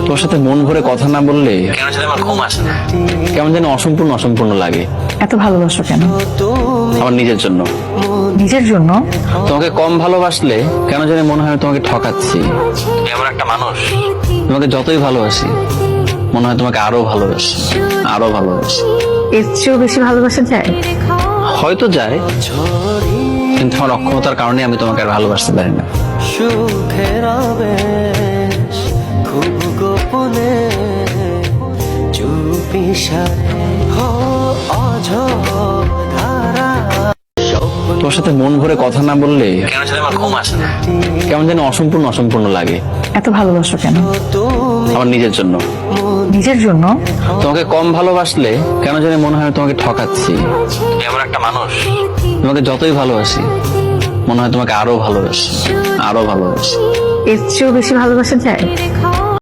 তোর সাথে মন ভরে কথা না বললে কেন জানি আমার ঘুম আসে না, কেমন যেন অসম্পূর্ণ অসম্পূর্ণ লাগে। এত ভালোবাসো কেন? আমার নিজের জন্য। নিজের জন্য? তোমাকে কম ভালোবাসলে কেন জানি মনে হয় আমি তোমাকে ঠকাচ্ছি। তুমি এমন একটা মানুষ, তোমাকে যতই ভালোবাসি মনে হয় তোমাকে আরো ভালোবাসি, আরো ভালোবাসি। এর চেয়েও বেশি ভালোবাসা যায়? হয়তো যায়, কিন্তু আমার অক্ষমতার কারণে আমি তোমাকে আর ভালোবাসতে পারি না। সুখের আবেশ খুব গোপনে চুপি সারে অঝোর ধারা। তোর সাথে মন ভরে কথা না বললে কেন জানি আমার ঘুম আসে না, কেমন যেন অসম্পূর্ণ অসম্পূর্ণ লাগে। এত ভালোবাসো কেন? আমার নিজের জন্য। নিজের জন্য? তোমাকে কম ভালোবাসলে কেন জানি মনে হয় আমি তোমাকে ঠকাচ্ছি। তুমি এমন একটা মানুষ, তোমাকে যতই ভালোবাসি মনে হয় তোমাকে আরো ভালোবাসি, আরো ভালোবাসি। এর চেয়েও বেশি ভালোবাসা যায়?